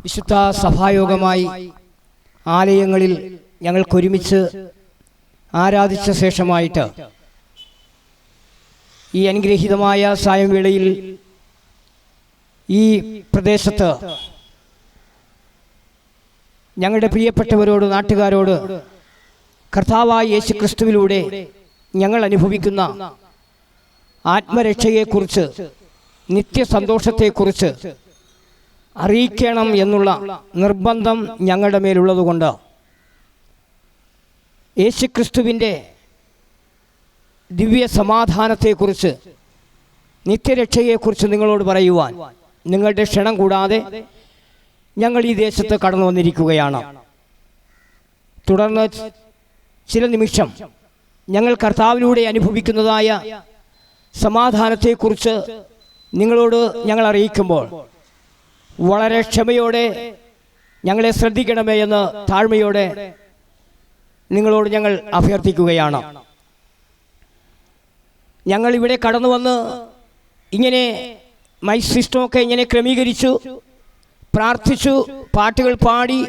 വിശുദ്ധ സഭായോഗമായി ആലയങ്ങളിൽ ഞങ്ങൾക്കൊരുമിച്ച് ആരാധിച്ച ശേഷമായിട്ട് ഈ അനുഗ്രഹീതമായ സായംവേളയിൽ ഈ പ്രദേശത്ത് ഞങ്ങളുടെ പ്രിയപ്പെട്ടവരോട്, നാട്ടുകാരോട് കർത്താവായ യേശു ക്രിസ്തുവിലൂടെ ഞങ്ങൾ അനുഭവിക്കുന്ന ആത്മരക്ഷയെക്കുറിച്ച്, നിത്യസന്തോഷത്തെക്കുറിച്ച് അറിയിക്കണം എന്നുള്ള നിർബന്ധം ഞങ്ങളുടെ മേലുള്ളതുകൊണ്ട് യേശു ക്രിസ്തുവിൻ്റെ ദിവ്യ സമാധാനത്തെക്കുറിച്ച്, നിത്യരക്ഷയെക്കുറിച്ച് നിങ്ങളോട് പറയുവാൻ നിങ്ങളുടെ ക്ഷണം കൂടാതെ ഞങ്ങൾ ഈ ദേശത്ത് കടന്നു വന്നിരിക്കുകയാണ്. തുടർന്ന് ചില നിമിഷം ഞങ്ങൾ കർത്താവിലൂടെ അനുഭവിക്കുന്നതായ സമാധാനത്തെക്കുറിച്ച് നിങ്ങളോട് ഞങ്ങൾ അറിയിക്കുമ്പോൾ വളരെ ക്ഷമയോടെ ഞങ്ങളെ ശ്രദ്ധിക്കണമേ എന്ന് താഴ്മയോടെ നിങ്ങളോട് ഞങ്ങൾ അഭ്യർത്ഥിക്കുകയാണ്. ഞങ്ങളിവിടെ കടന്നു വന്ന് ഇങ്ങനെ മൈക്ക് സിസ്റ്റമൊക്കെ ഇങ്ങനെ ക്രമീകരിച്ചു, പ്രാർത്ഥിച്ചു, പാട്ടുകൾ പാടി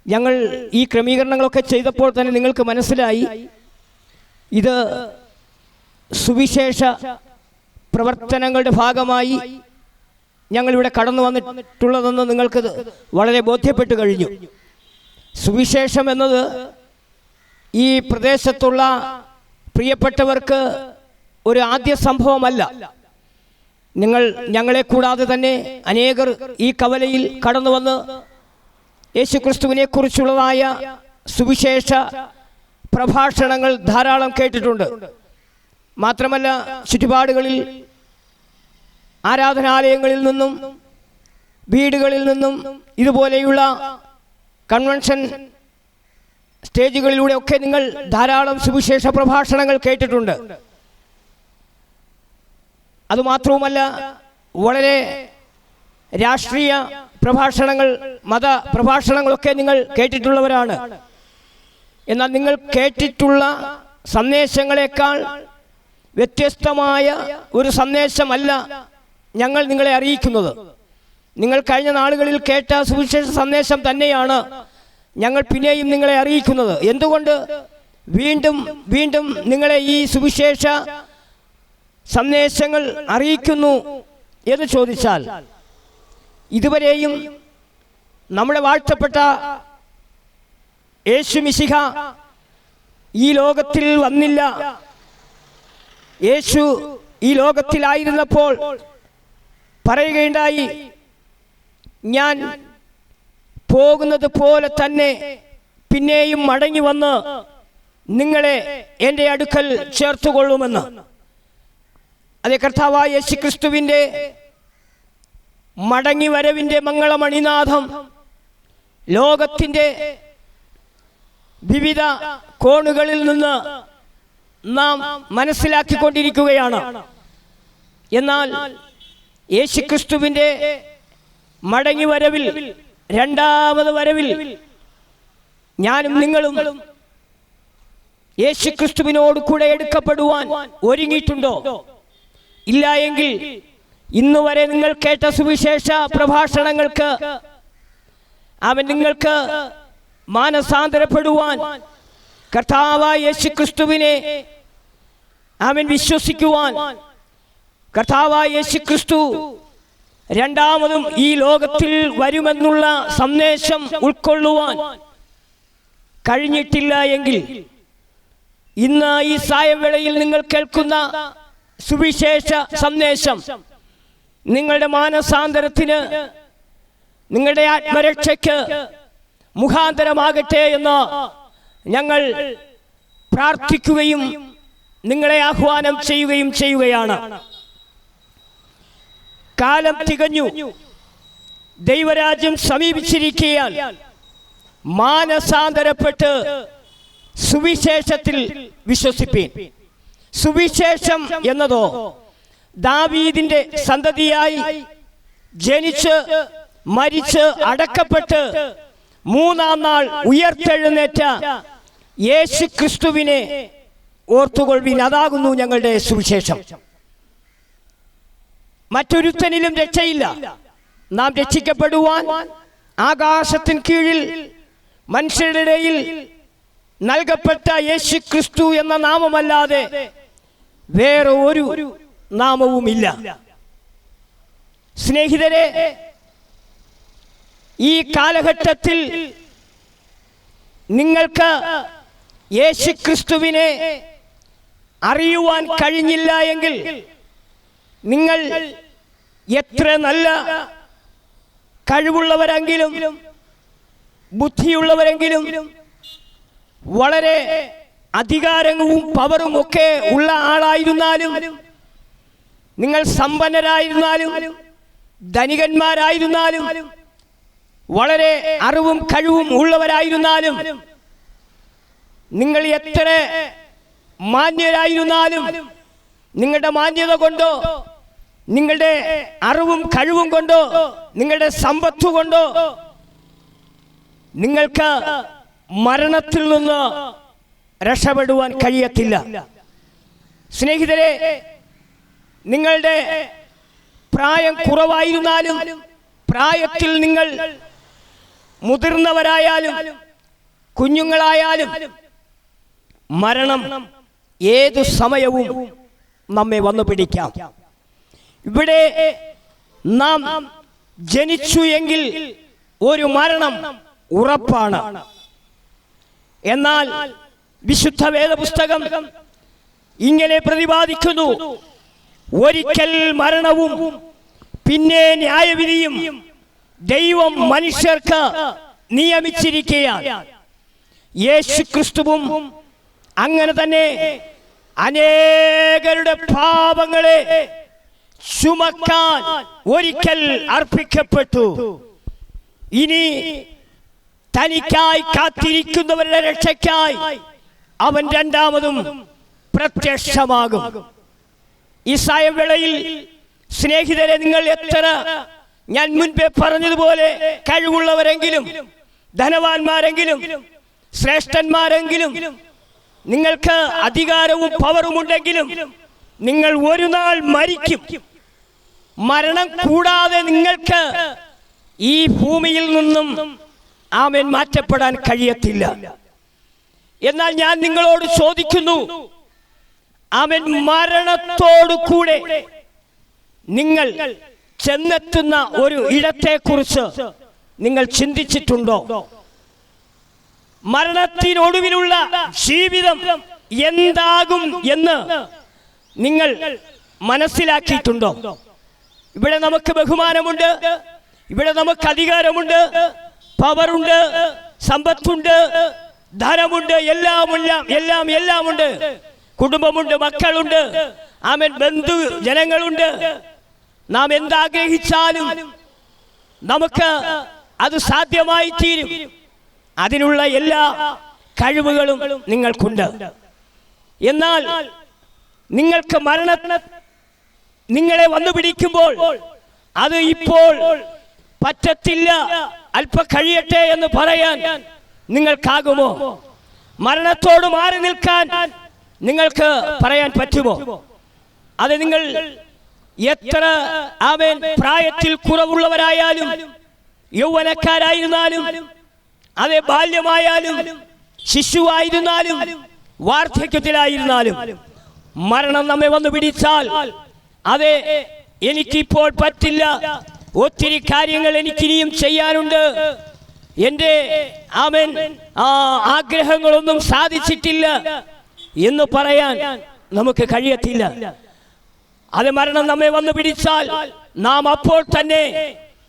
ഞങ്ങൾ ഈ ക്രമീകരണങ്ങളൊക്കെ ചെയ്തപ്പോൾ തന്നെ നിങ്ങൾക്ക് മനസ്സിലായി ഇത് സുവിശേഷ പ്രവർത്തനങ്ങളുടെ ഭാഗമായി ഞങ്ങളിവിടെ കടന്നു വന്നിട്ടുള്ളതെന്ന് നിങ്ങൾക്ക് വളരെ ബോധ്യപ്പെട്ടു കഴിഞ്ഞു. സുവിശേഷം എന്നത് ഈ പ്രദേശത്തുള്ള പ്രിയപ്പെട്ടവർക്ക് ഒരു ആദ്യ സംഭവമല്ല. ഞങ്ങളെ കൂടാതെ തന്നെ അനേകർ ഈ കവലയിൽ കടന്നു വന്ന് യേശുക്രിസ്തുവിനെ കുറിച്ചുള്ളതായ സുവിശേഷ പ്രഭാഷണങ്ങൾ ധാരാളം കേട്ടിട്ടുണ്ട്. മാത്രമല്ല, ചുറ്റുപാടുകളിൽ ആരാധനാലയങ്ങളിൽ നിന്നും വീടുകളിൽ നിന്നും ഇതുപോലെയുള്ള കൺവെൻഷൻ സ്റ്റേജുകളിലൂടെയൊക്കെ നിങ്ങൾ ധാരാളം സുവിശേഷ പ്രഭാഷണങ്ങൾ കേട്ടിട്ടുണ്ട്. അതുമാത്രവുമല്ല, വളരെ രാഷ്ട്രീയ പ്രഭാഷണങ്ങൾ, മത പ്രഭാഷണങ്ങളൊക്കെ നിങ്ങൾ കേട്ടിട്ടുള്ളവരാണ്. എന്നാൽ നിങ്ങൾ കേട്ടിട്ടുള്ള സന്ദേശങ്ങളെക്കാൾ വ്യത്യസ്തമായ ഒരു സന്ദേശമല്ല ഞങ്ങൾ നിങ്ങളെ അറിയിക്കുന്നത്. നിങ്ങൾ കഴിഞ്ഞ നാളുകളിൽ കേട്ട സുവിശേഷ സന്ദേശം തന്നെയാണ് ഞങ്ങൾ പിന്നെയും നിങ്ങളെ അറിയിക്കുന്നത്. എന്തുകൊണ്ട് വീണ്ടും വീണ്ടും നിങ്ങളെ ഈ സുവിശേഷ സന്ദേശങ്ങൾ അറിയിക്കുന്നു എന്ന് ചോദിച്ചാൽ, ഇതുവരെയും നമ്മുടെ വാഴ്ത്തപ്പെട്ട യേശു മിശിഹ ഈ ലോകത്തിൽ വന്നില്ല. യേശു ഈ ലോകത്തിലായിരുന്നപ്പോൾ പറയുകയുണ്ടായി, ഞാൻ പോകുന്നത് പോലെ തന്നെ പിന്നെയും മടങ്ങി വന്ന് നിങ്ങളെ എൻ്റെ അടുക്കൽ ചേർത്തുകൊള്ളുമെന്ന്. അതേ, കർത്താവായ യേശു ക്രിസ്തുവിൻ്റെ മടങ്ങി വരവിൻ്റെ മംഗളമണിനാഥം ലോകത്തിൻ്റെ വിവിധ കോണുകളിൽ നിന്ന് നാം മനസ്സിലാക്കിക്കൊണ്ടിരിക്കുകയാണ്. എന്നാൽ യേശുക്രിസ്തുവിൻ്റെ മടങ്ങി വരവിൽ, രണ്ടാമത് വരവിൽ ഞാനും നിങ്ങളും യേശുക്രിസ്തുവിനോട് കൂടെ എടുക്കപ്പെടുവാൻ ഒരുങ്ങിയിട്ടുണ്ടോ? ഇല്ല എങ്കിൽ ഇന്ന് വരെ നിങ്ങൾ കേട്ട സുവിശേഷ പ്രഭാഷണങ്ങൾക്ക് അവൻ നിങ്ങൾക്ക് മാനസാന്തരപ്പെടുവാൻ, കർത്താവായ യേശുക്രിസ്തുവിനെ അവൻ വിശ്വസിക്കുവാൻ, കർത്താവായ യേശുക്രിസ്തു രണ്ടാമതും ഈ ലോകത്തിൽ വരുമെന്നുള്ള സന്ദേശം ഉൾക്കൊള്ളുവാൻ കഴിഞ്ഞിട്ടില്ല എങ്കിൽ ഇന്ന് ഈ സായവേളയിൽ നിങ്ങൾ കേൾക്കുന്ന സുവിശേഷ സന്ദേശം നിങ്ങളുടെ മാനസാന്തരത്തിന്, നിങ്ങളുടെ ആത്മരക്ഷയ്ക്ക് മുഖാന്തരമാകട്ടെ എന്ന് ഞങ്ങൾ പ്രാർത്ഥിക്കുകയും നിങ്ങളെ ആഹ്വാനം ചെയ്യുകയാണ്. കാലം തികഞ്ഞു, ദൈവരാജ്യം സമീപിച്ചിരിക്കുകയാൽ മാനസാന്തരപ്പെട്ട് സുവിശേഷത്തിൽ വിശ്വസിപ്പീൻ. സുവിശേഷം എന്നതോ ദാവീദിന്റെ സന്തതിയായി ജനിച്ച് മരിച്ച് അടക്കപ്പെട്ട് മൂന്നാം നാൾ ഉയർത്തെഴുന്നേറ്റ യേശു ക്രിസ്തുവിനെ ഓർത്തുകൊള്ളുവിൻ. അതാകുന്നു ഞങ്ങളുടെ സുവിശേഷം. മറ്റൊരുത്തനിലും രക്ഷയില്ല. നാം രക്ഷിക്കപ്പെടുവാൻ ആകാശത്തിന് കീഴിൽ മനുഷ്യരുടെ ഇടയിൽ നൽകപ്പെട്ട യേശു ക്രിസ്തു എന്ന നാമമല്ലാതെ വേറെ ഒരു നാമവുമില്ല. സ്നേഹിതരെ, ഈ കാലഘട്ടത്തിൽ നിങ്ങൾക്ക് യേശു ക്രിസ്തുവിനെ അറിയുവാൻ കഴിഞ്ഞില്ല എങ്കിൽ നിങ്ങൾ എത്ര നല്ല കഴിവുള്ളവരെങ്കിലും ബുദ്ധിയുള്ളവരെങ്കിലും വളരെ അധികാരവും പവറും ഒക്കെ ഉള്ള ആളായിരുന്നാലും, നിങ്ങൾ സമ്പന്നരായിരുന്നാലും ധനികന്മാരായിരുന്നാലും വളരെ അറിവും കഴിവും ഉള്ളവരായിരുന്നാലും, നിങ്ങൾ എത്ര മാന്യരായിരുന്നാലും നിങ്ങളുടെ മാന്യത കൊണ്ടോ നിങ്ങളുടെ അറിവും കഴിവും കൊണ്ടോ നിങ്ങളുടെ സമ്പത്ത് കൊണ്ടോ നിങ്ങൾക്ക് മരണത്തിൽ നിന്ന് രക്ഷപ്പെടുവാൻ കഴിയത്തില്ല. സ്നേഹിതരെ, നിങ്ങളുടെ പ്രായം കുറവായിരുന്നാലും പ്രായത്തിൽ നിങ്ങൾ മുതിർന്നവരായാലും കുഞ്ഞുങ്ങളായാലും മരണം ഏതു സമയവും നമ്മെ വന്നു പിടിക്കാം. ഇവിടെ നാം ജനിച്ചു എങ്കിൽ ഒരു മരണം ഉറപ്പാണ്. എന്നാൽ വിശുദ്ധ വേദപുസ്തകം ഇങ്ങനെ പ്രതിപാദിക്കുന്നു: ഒരിക്കൽ മരണവും പിന്നെ ന്യായവിധിയും ദൈവം മനുഷ്യർക്ക് നിയമിച്ചിരിക്കുകയാണ്. യേശു ക്രിസ്തുവും അങ്ങനെ തന്നെ അനേകരുടെ പാപങ്ങളെ ചുമക്കാൻ ഒരിക്കൽ അർപ്പിക്കപ്പെട്ടു. ഇനി തനിക്കായി കാത്തിരിക്കുന്നവരുടെ രക്ഷയ്ക്കായി അവൻ രണ്ടാമതും പ്രത്യക്ഷമാകും. ഈ സായവേളയിൽ സ്നേഹിതരെ, നിങ്ങൾ എത്ര ഞാൻ മുൻപേ പറഞ്ഞതുപോലെ കഴിവുള്ളവരെങ്കിലും ധനവാന്മാരെങ്കിലും ശ്രേഷ്ഠന്മാരെങ്കിലും നിങ്ങൾക്ക് അധികാരവും പവറും ഉണ്ടെങ്കിലും നിങ്ങൾ ഒരു നാൾ മരിക്കും. മരണം കൂടാതെ നിങ്ങൾക്ക് ഈ ഭൂമിയിൽ നിന്നും ആമേൻ മാറ്റപ്പെടാൻ കഴിയത്തില്ല. എന്നാൽ ഞാൻ നിങ്ങളോട് ചോദിക്കുന്നു, ആമേൻ, മരണത്തോടു കൂടെ നിങ്ങൾ ചെന്നെത്തുന്ന ഒരു ഇടത്തെക്കുറിച്ച് നിങ്ങൾ ചിന്തിച്ചിട്ടുണ്ടോ? മരണത്തിനൊടുവിലുള്ള ജീവിതം എന്താകും എന്ന് നിങ്ങൾ മനസ്സിലാക്കിയിട്ടുണ്ടോ? ഇവിടെ നമുക്ക് ബഹുമാനമുണ്ട്, ഇവിടെ നമുക്ക് അധികാരമുണ്ട്, പവറുണ്ട്, സമ്പത്തുണ്ട്, ധനമുണ്ട്, എല്ലാം ഉണ്ട്. കുടുംബമുണ്ട്, മക്കളുണ്ട്, ആമേൻ, ബന്ധു ജനങ്ങളുണ്ട്. നാം എന്താഗ്രഹിച്ചാലും നമുക്ക് അത് സാധ്യമായി തീരും. അതിനുള്ള എല്ലാ കഴിവുകളും നിങ്ങൾക്കുണ്ട്. എന്നാൽ നിങ്ങൾക്ക് നിങ്ങളെ വന്നു പിടിക്കുമ്പോൾ അത് ഇപ്പോൾ പറ്റത്തില്ല, അല്പം കഴിയട്ടെ എന്ന് പറയാൻ നിങ്ങൾക്കാകുമോ? മരണത്തോട് മാറി നിൽക്കാൻ നിങ്ങൾക്ക് പറയാൻ പറ്റുമോ? അത് നിങ്ങൾ എത്ര ആമേൻ പ്രായത്തിൽ കുറവുള്ളവരായാലും യൗവനക്കാരായിരുന്നാലും അതേ ബാല്യമായാലും ശിശുവായിരുന്നാലും വാർദ്ധക്യത്തിലായിരുന്നാലും മരണം നമ്മെ വന്നു പിടിച്ചാൽ അതെ എനിക്കിപ്പോൾ പറ്റില്ല, ഒത്തിരി കാര്യങ്ങൾ എനിക്കിനിയും ചെയ്യാനുണ്ട്, എൻ്റെ ആമേൻ ആഗ്രഹങ്ങളൊന്നും സാധിച്ചിട്ടില്ല എന്ന് പറയാൻ നമുക്ക് കഴിയത്തില്ല. അത് മരണം നമ്മെ വന്നു പിടിച്ചാൽ നാം അപ്പോൾ തന്നെ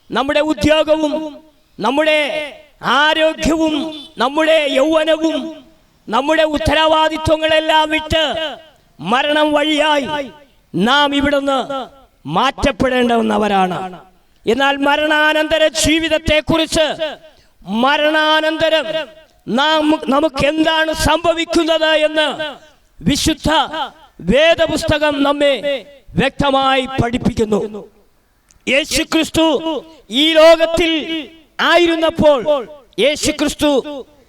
നമ്മുടെ ഉദ്യോഗവും നമ്മുടെ ആരോഗ്യവും നമ്മുടെ യൗവനവും നമ്മുടെ ഉത്തരവാദിത്വങ്ങളെല്ലാം വിട്ട് മരണം വഴിയായി നാം ഇവിടുന്ന് മാറ്റപ്പെടേണ്ടവരാണ്. എന്നാൽ മരണാനന്തര ജീവിതത്തെ കുറിച്ച്, മരണാനന്തരം നമുക്ക് എന്താണ് സംഭവിക്കുന്നത് എന്ന് വിശുദ്ധ വേദപുസ്തകം നമ്മെ വ്യക്തമായി പഠിപ്പിക്കുന്നു. യേശുക്രിസ്തു ഈ ലോകത്തിൽ ആയിരുന്നപ്പോൾ യേശുക്രിസ്തു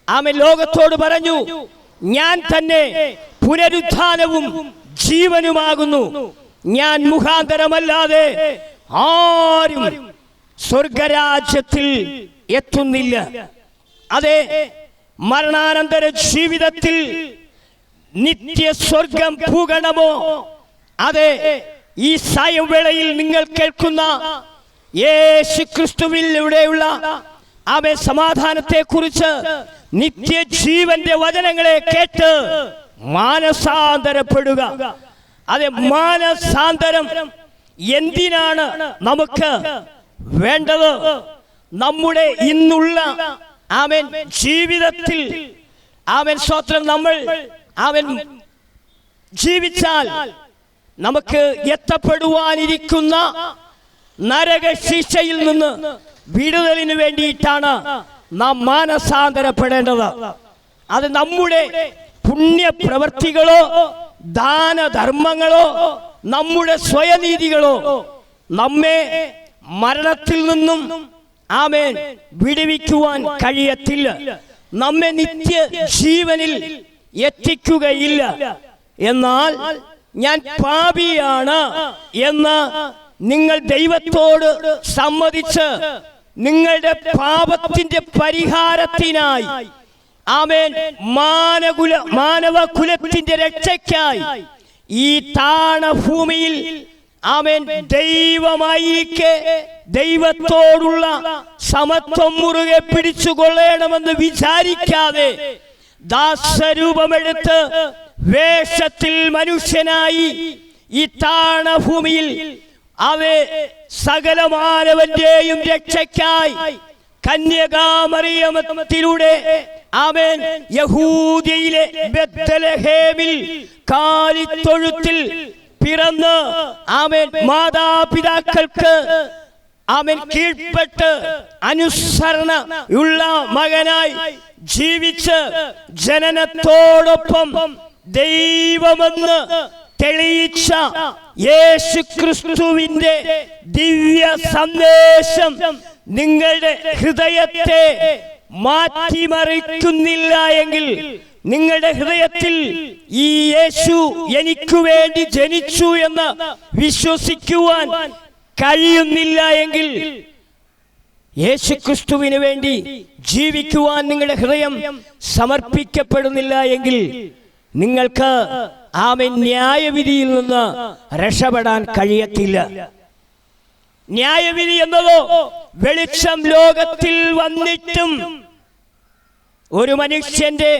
ആമേൻ ലോകത്തോട് പറഞ്ഞു, ഞാൻ തന്നെ പുനരുത്ഥാനവും ജീവനുമാകുന്നു, ഞാൻ മുഖാന്തരമല്ലാതെ ആരും സ്വർഗരാജ്യത്തിൽ എത്തുന്നില്ല. അതെ, മരണാനന്തര ജീവിതത്തിൽ നിത്യ സ്വർഗം പൂകണമോ? അതെ, ഈ സായംവേളയിൽ നിങ്ങൾ കേൾക്കുന്ന യേശുക്രിസ്തുവിലൂടെയുള്ള അവൻ സമാധാനത്തെ കുറിച്ച് നിത്യജീവന്റെ വചനങ്ങളെ കേട്ട് മാനസാന്തരപ്പെടുക. അതെ, മാനസാന്തരം എന്തിനാണ് നമുക്ക് വേണ്ടത്? നമ്മുടെ ഇന്നുള്ള അവൻ ജീവിതത്തിൽ അവൻ സ്വത്രം നമ്മൾ അവൻ ജീവിച്ചാൽ നമുക്ക് എത്തപ്പെടുവാനിരിക്കുന്ന നരക ശിക്ഷയിൽ നിന്ന് വിടുതലിന് വേണ്ടിയിട്ടാണ് നാം മാനസാന്തരപ്പെടേണ്ടത്. അത് നമ്മുടെ പുണ്യപ്രവർത്തികളോ ദാനധർമ്മങ്ങളോ നമ്മുടെ സ്വയനീതികളോ നമ്മെ മരണത്തിൽ നിന്നും ആമേൻ വിടുവിക്കുവാൻ കഴിയത്തില്ല. നമ്മെ നിത്യ ജീവനിൽ എത്തിക്കുകയില്ല. എന്നാൽ ഞാൻ പാപിയാണ് എന്ന് നിങ്ങൾ ദൈവത്തോട് സമ്മതിച്ച് നിങ്ങളുടെ പാപത്തിന്റെ പരിഹാരത്തിനായി ആമേൻ മാനവകുലത്തിന്റെ രക്ഷയ്ക്കായി ഈ താണഭൂമിയിൽ ആമേൻ ദൈവമായിരിക്കെ ദൈവത്തോടുള്ള സമത്വം മുറുകെ പിടിച്ചുകൊള്ളണമെന്ന് വിചാരിക്കാതെ ദാസരൂപമെടുത്ത് വേഷത്തിൽ മനുഷ്യനായി ഈ താണഭൂമിയിൽ അവയെ സകല മാനവന്റെയും രക്ഷയ്ക്കായി കന്യകാമറിയത്തിലൂടെ ആമേൻ യഹൂദയിലെ ബെത്ലഹേമിൽ കാലിത്തൊഴുത്തിൽ പിറന്ന് ആമേൻ മാതാപിതാക്കൾക്ക് ആമേൻ കീഴ്പ്പെട്ട് അനുസരണ ഉള്ള മകനായി ജീവിച്ച് ജനനത്തോടൊപ്പം ദൈവമെന്ന് തെളിയിച്ച യേശുക്രിസ്തുവിന്റെ ദിവ്യ സന്ദേശം നിങ്ങളുടെ ഹൃദയത്തെ മാറ്റിമറിക്കുന്നില്ല എങ്കിൽ, നിങ്ങളുടെ ഹൃദയത്തിൽ ഈ യേശു എനിക്ക് വേണ്ടി ജനിച്ചു എന്ന് വിശ്വസിക്കുവാൻ കഴിയുന്നില്ല എങ്കിൽ, യേശുക്രിസ്തുവിന് വേണ്ടി ജീവിക്കുവാൻ നിങ്ങളുടെ ഹൃദയം സമർപ്പിക്കപ്പെടുന്നില്ല എങ്കിൽ നിങ്ങൾക്ക് ആമേൻ ന്യായവിധിയിൽ നിന്ന് രക്ഷപ്പെടാൻ കഴിയത്തില്ല. ന്യായവിധി എന്നതോ വെളിച്ചം ലോകത്തിൽ വന്നിട്ടും ഒരു മനുഷ്യന്റെ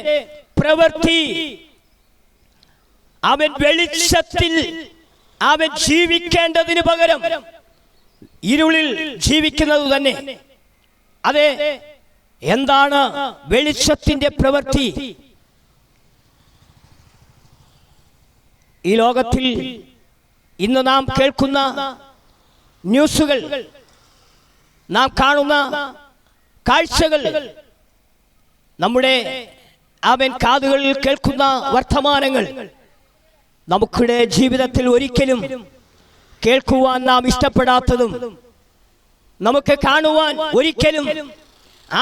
പ്രവൃത്തി അവൻ വെളിച്ചത്തിൽ അവൻ ജീവിക്കേണ്ടതിന് പകരം ഇരുളിൽ ജീവിക്കുന്നത് തന്നെ. അതെ, എന്താണ് വെളിച്ചത്തിന്റെ പ്രവൃത്തി? ഈ ലോകത്തിൽ ഇന്ന് നാം കേൾക്കുന്ന ന്യൂസുകൾ, നാം കാണുന്ന കാഴ്ചകൾ, നമ്മുടെ അവൻ കാതുകളിൽ കേൾക്കുന്ന വർത്തമാനങ്ങൾ നമുക്കിടെ ജീവിതത്തിൽ ഒരിക്കലും കേൾക്കുവാൻ നാം ഇഷ്ടപ്പെടാത്തതും നമുക്ക് കാണുവാൻ ഒരിക്കലും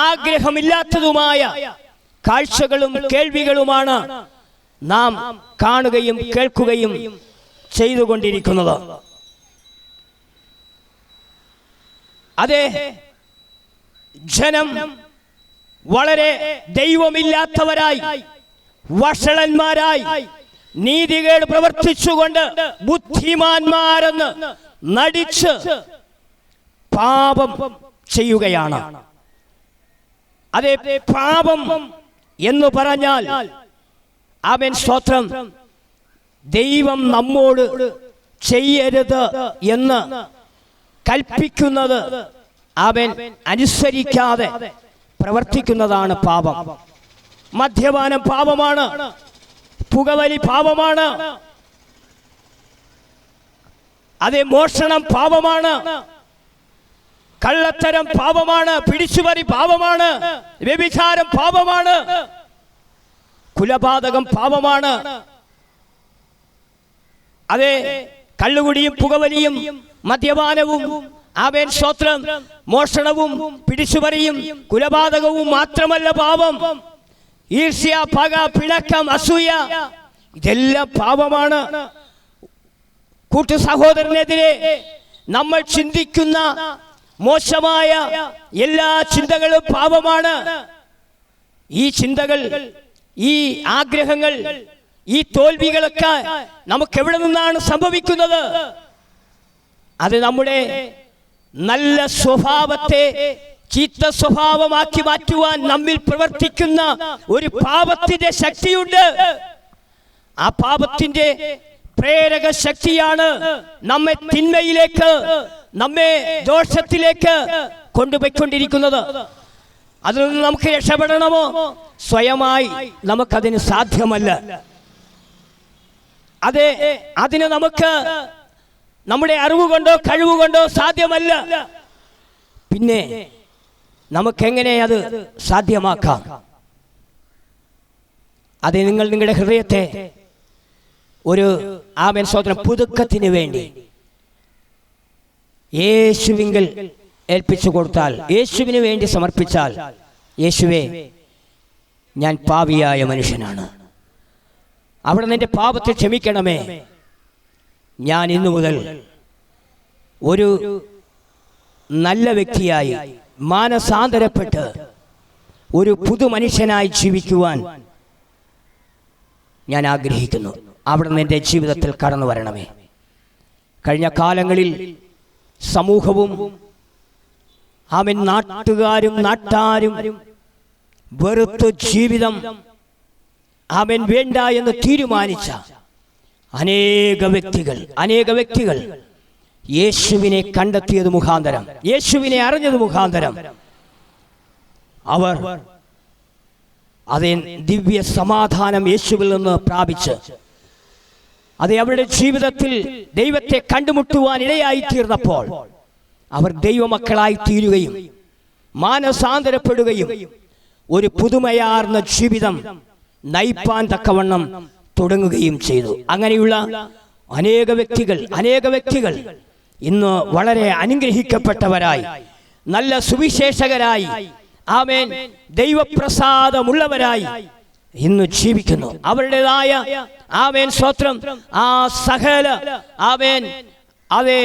ആഗ്രഹമില്ലാത്തതുമായ കാഴ്ചകളും കേൾവികളുമാണ് നാം കാണുകയും കേൾക്കുകയും ചെയ്തുകൊണ്ടിരിക്കുന്നത്. അതെ, ജനം വളരെ ദൈവമില്ലാത്തവരായി, വഷളന്മാരായി, നീതികേട് പ്രവർത്തിച്ചുകൊണ്ട് ബുദ്ധിമാന്മാരെന്ന് നടിച്ച് പാപം ചെയ്യുകയാണ്. അതെ, പാപം എന്ന് പറഞ്ഞാൽ അവൻ സ്തോത്രം ദൈവം നമ്മോട് ചെയ്യരുത് എന്ന് കൽപ്പിക്കുന്നത് അവൻ അനുസരിക്കാതെ പ്രവർത്തിക്കുന്നതാണ് പാപം. മദ്യപാനം പാപമാണ്, പുകവലി പാപമാണ്, അതേ മോഷണം പാപമാണ്, കള്ളത്തരം പാപമാണ്, പിടിച്ചുപറി പാപമാണ്, വ്യഭിചാരം പാപമാണ്, കുലപാതകം പാപമാണ്. അതെ, കള്ളുകുടിയും പുകവലിയും മദ്യപാനവും ആമേൻ സ്തോത്രം മോഷണവും പിടിച്ചുപറിയും കുലപാതകവും മാത്രമല്ല പാപം. ഈർഷ്യ, പക, പിണക്കം, അസൂയ ഇതെല്ലാം പാപമാണ്. കൂട്ടു സഹോദരനെതിരെ നമ്മൾ ചിന്തിക്കുന്ന മോശമായ എല്ലാ ചിന്തകളും പാപമാണ്. ഈ ചിന്തകൾ, ഈ ആഗ്രഹങ്ങൾ, ഈ തോൽവികളൊക്കെ നമുക്ക് എവിടെ നിന്നാണ് സംഭവിക്കുന്നത്? അത് നമ്മുടെ നല്ല സ്വഭാവത്തെ ചീത്ത സ്വഭാവമാക്കി മാറ്റുവാൻ നമ്മിൽ പ്രവർത്തിക്കുന്ന ഒരു പാപത്തിന്റെ ശക്തിയുണ്ട്. ആ പാപത്തിന്റെ പ്രേരക ശക്തിയാണ് നമ്മെ തിന്മയിലേക്ക്, നമ്മെ ദോഷത്തിലേക്ക് കൊണ്ടുപോയിക്കൊണ്ടിരിക്കുന്നത്. അതിൽ നിന്ന് നമുക്ക് രക്ഷപ്പെടണമോ? സ്വയമായി നമുക്കതിന് സാധ്യമല്ല. അതിന് നമുക്ക് നമ്മുടെ അറിവ് കൊണ്ടോ കഴിവ് കൊണ്ടോ സാധ്യമല്ല. പിന്നെ നമുക്കെങ്ങനെ അത് സാധ്യമാക്കാം? അത് നിങ്ങൾ നിങ്ങളുടെ ഹൃദയത്തെ ഒരു ആമേൻ സ്തോത്രം പുതുക്കത്തിന് വേണ്ടി യേശുവിങ്കൽ ഏൽപ്പിച്ചു കൊടുത്താൽ, യേശുവിന് വേണ്ടി സമർപ്പിച്ചാൽ, യേശുവേ, ഞാൻ പാപിയായ മനുഷ്യനാണ്, അവിടെ നിന്റെ പാപത്തെ ക്ഷമിക്കണമേ, ഞാൻ ഇന്നു മുതൽ ഒരു നല്ല വ്യക്തിയായി മാനസാന്തരപ്പെട്ട് ഒരു പുതു മനുഷ്യനായി ജീവിക്കുവാൻ ഞാൻ ആഗ്രഹിക്കുന്നു. അവിടെ നിന്ന് എൻ്റെ ജീവിതത്തിൽ കടന്നു വരണമേ. കഴിഞ്ഞ കാലങ്ങളിൽ സമൂഹവും അവൻ നാട്ടുകാരും നാട്ടാരും വെറുത്ത് ജീവിതം അവൻ വേണ്ട എന്ന് തീരുമാനിച്ച അനേക വ്യക്തികൾ യേശുവിനെ കണ്ടെത്തിയത് മുഖാന്തരം, യേശുവിനെ അറിഞ്ഞത് മുഖാന്തരം അവർ അതേ ദിവ്യ സമാധാനം യേശുവിൽ നിന്ന് പ്രാപിച്ച് അവരുടെ ജീവിതത്തിൽ ദൈവത്തെ കണ്ടുമുട്ടുവാൻ ഇടയായി തീർന്നപ്പോൾ അവർ ദൈവമക്കളായി തീരുകയും മാനസാന്തരപ്പെടുകയും ഒരു പുതുമയാർന്ന ജീവിതം നയിപ്പാൻ തക്കവണ്ണം തുടങ്ങുകയും ചെയ്തു. അങ്ങനെയുള്ള അനേക വ്യക്തികൾ ഇന്ന് വളരെ അനുഗ്രഹിക്കപ്പെട്ടവരായി, നല്ല സുവിശേഷകരായി, ആമേൻ, ദൈവപ്രസാദമുള്ളവരായി ഇന്ന് ജീവിക്കുന്നു. അവരുടേതായ ആമേൻ സ്തോത്രം ആ സകല ആമേൻ അതേ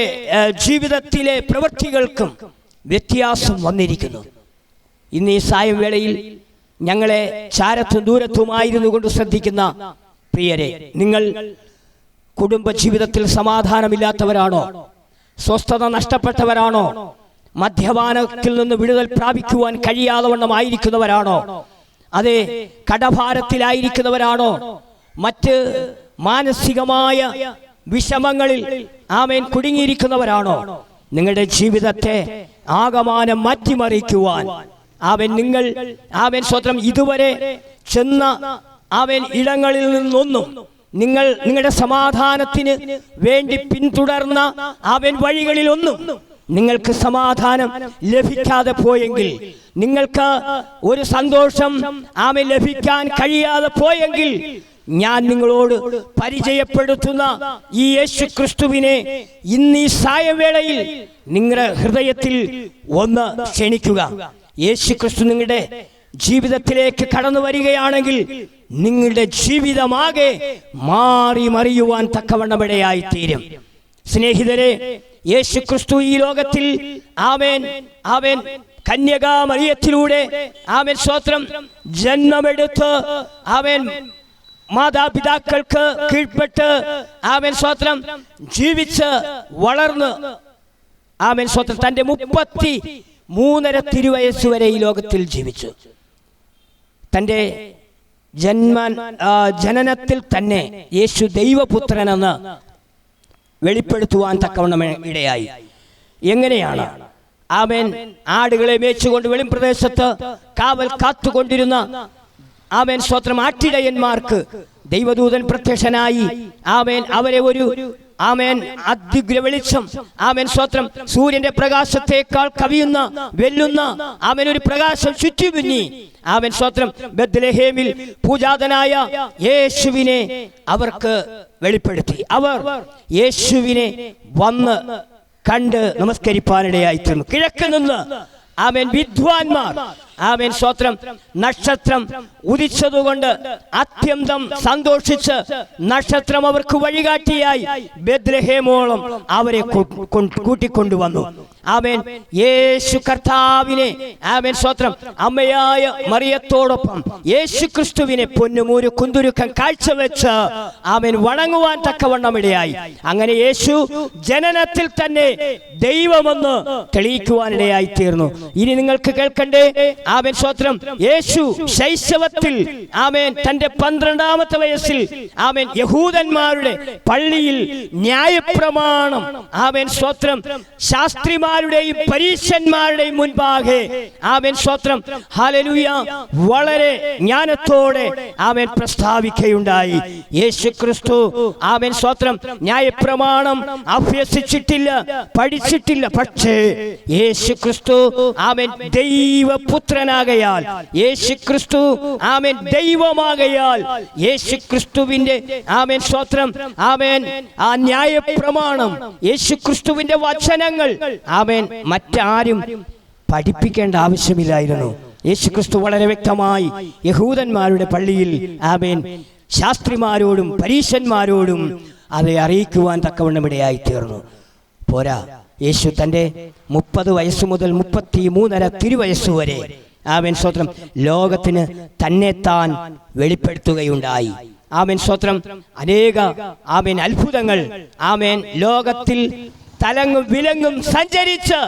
ജീവിതത്തിലെ പ്രവൃത്തികൾക്കും വ്യത്യാസം വന്നിരിക്കുന്നു. ഇന്ന് ഈ സായംവേളയിൽ ഞങ്ങളെ ചാരത്തും ദൂരത്തുമായിരുന്നു കൊണ്ട് ശ്രദ്ധിക്കുന്ന പ്രിയരെ, നിങ്ങൾ കുടുംബ ജീവിതത്തിൽ സമാധാനമില്ലാത്തവരാണോ? സ്വസ്ഥത നഷ്ടപ്പെട്ടവരാണോ? മദ്യപാനത്തിൽ നിന്ന് വിടുതൽ പ്രാപിക്കുവാൻ കഴിയാതെ വണ്ണമായിരിക്കുന്നവരാണോ? അതെ, കടഭാരത്തിലായിരിക്കുന്നവരാണോ? മറ്റ് മാനസികമായ വിഷമങ്ങളിൽ ആമേൻ കുടുങ്ങിയിരിക്കുന്നവരാണോ? നിങ്ങളുടെ ജീവിതത്തെ ആകമാനം മാറ്റിമറിക്കുവാൻ നിങ്ങൾ സ്വന്തം ഇതുവരെ ചെന്ന ഇടങ്ങളിൽ നിന്നൊന്നും നിങ്ങളുടെ സമാധാനത്തിന് വേണ്ടി പിന്തുടർന്ന വഴികളിലൊന്നും നിങ്ങൾക്ക് സമാധാനം ലഭിക്കാതെ പോയെങ്കിൽ, നിങ്ങൾക്ക് ഒരു സന്തോഷം ലഭിക്കാൻ കഴിയാതെ പോയെങ്കിൽ, ഞാൻ നിങ്ങളോട് പരിചയപ്പെടുത്തുന്ന ഈ യേശു ക്രിസ്തുവിനെ ഇന്ന് ഈ സായവേളയിൽ നിങ്ങളുടെ ഹൃദയത്തിൽ ഒന്ന് ക്ഷണിക്കുക. യേശു ക്രിസ്തു നിങ്ങളുടെ ജീവിതത്തിലേക്ക് കടന്നു വരികയാണെങ്കിൽ നിങ്ങളുടെ ജീവിതമാകെ മാറി മറിയുവാൻ തക്കവണ്ണമിടയായി തീരും. സ്നേഹിതരെ, യേശു ക്രിസ്തു ഈ ലോകത്തിൽ ആമേൻ കന്യകാ മറിയത്തിലൂടെ സ്തോത്രം ജന്മമെടുത്ത് മാതാപിതാക്കൾക്ക് കീഴ്പ്പെട്ട് സ്തോത്രം ജീവിച്ച് വളർന്ന് സ്തോത്രം തന്റെ 33 തിരുവയസ്സ് വരെ ഈ ലോകത്തിൽ ജീവിച്ചു. തൻ്റെ ജനനത്തിൽ തന്നെ യേശു ദൈവപുത്രനെന്ന് വെളിപ്പെടുത്തുവാൻ തക്കവണ്ണം ഇടയായി. എങ്ങനെയാണ്? ആടുകളെ മേച്ചുകൊണ്ട് വെളിമ്പ്രദേശത്ത് കാവൽ കാത്തുകൊണ്ടിരുന്ന സ്വത്രം ആട്ടിടയന്മാർക്ക് ദൈവദൂതൻ പ്രത്യക്ഷനായി അവരെ ഒരു അത്യുഗ്ര വെളിച്ചം സ്വത്രം സൂര്യന്റെ പ്രകാശത്തെക്കാൾ കവിയുന്ന വെല്ലുന്ന ഒരു പ്രകാശം ചുറ്റുമിന്നി സ്വത്രം ബത്ലഹേമിൽ പൂജാതനായ യേശുവിനെ അവർക്ക് വെളിപ്പെടുത്തി. അവർ യേശുവിനെ വന്ന് കണ്ട് നമസ്കരിപ്പാനിടയായി തീർന്നു. കിഴക്ക് നിന്ന് വിദ്വാൻമാർ ആമേൻ സ്തോത്രം, നക്ഷത്രം ഉദിച്ചതുകൊണ്ട് അത്യന്തം സന്തോഷിച്ച് നക്ഷത്രം അവർക്ക് വഴികാട്ടിയായി ബേത്ലഹേമോളം അവരെ കൂട്ടിക്കൊണ്ടുവന്നു. ആമേൻ. യേശു കർത്താവിനെ ആമേൻ സ്തോത്രം അമ്മയായ മറിയത്തോടൊപ്പം യേശു ക്രിസ്തുവിനെ പൊന്നുമൂരു കുന്തുരുക്കം കാഴ്ചവെച്ച് ആമേൻ വണങ്ങുവാൻ തക്കവണ്ണം ഇടയായി. അങ്ങനെ യേശു ജനനത്തിൽ തന്നെ ദൈവമെന്ന് തെളിയിക്കുവാനിടയായി തീർന്നു. ഇനി നിങ്ങൾക്ക് കേൾക്കണ്ടേ? ആമേൻ സ്തോത്രം, യേശു ശൈശവത്തിൽ ആമേൻ തന്റെ 12ാമത്തെ വയസ്സിൽ ആമേൻ യഹൂദന്മാരുടെ പള്ളിയിൽ ന്യായപ്രമാണം ആമേൻ സ്തോത്രം ശാസ്ത്രിമാരുടെയും പരീശന്മാരുടെയും മുൻപാകെ ആമേൻ സ്തോത്രം ഹല്ലേലൂയ വളരെ ജ്ഞാനത്തോടെ ആമേൻ പ്രസ്താവിക്കുകയുണ്ടായി. യേശു ക്രിസ്തു ആമേൻ സ്തോത്രം ന്യായപ്രമാണം അഭ്യസിച്ചിട്ടില്ല, പഠിച്ചിട്ടില്ല. പക്ഷേ യേശു ക്രിസ്തു ആമേൻ ദൈവപുത്രനാകയാൽ, യേശു ക്രിസ്തു ആമേൻ ദൈവമാകയാൽ, യേശു ക്രിസ്തുവിന്റെ ആമേൻ സ്തോത്രം ആമേൻ ആ ന്യായപ്രമാണം, യേശു ക്രിസ്തുവിന്റെ വചനങ്ങൾ ആമേൻ മറ്റാരും പഠിപ്പിക്കേണ്ട ആവശ്യമില്ലായിരുന്നു. യേശു ക്രിസ്തു വളരെ വ്യക്തമായി യഹൂദന്മാരുടെ പള്ളിയിൽ ആമേൻ ശാസ്ത്രിമാരോടും പരീശന്മാരോടും അത് അറിയിക്കുവാൻ തക്കവണ്ണം ഇടയായി തീർന്നു. പോരാ, യേശു തൻ്റെ 30 വയസ്സ് മുതൽ 33.5 തിരുവയസ്സ് വരെ ആമേൻ സ്തോത്രം ലോകത്തിന് തന്നെ താൻ വെളിപ്പെടുത്തുകയുണ്ടായി. ആമേൻ സ്തോത്രം അനേക ആമേൻ അത്ഭുതങ്ങൾ ആമേൻ ലോകത്തിൽ തലങ്ങും വിലങ്ങും സഞ്ചരിച്ച്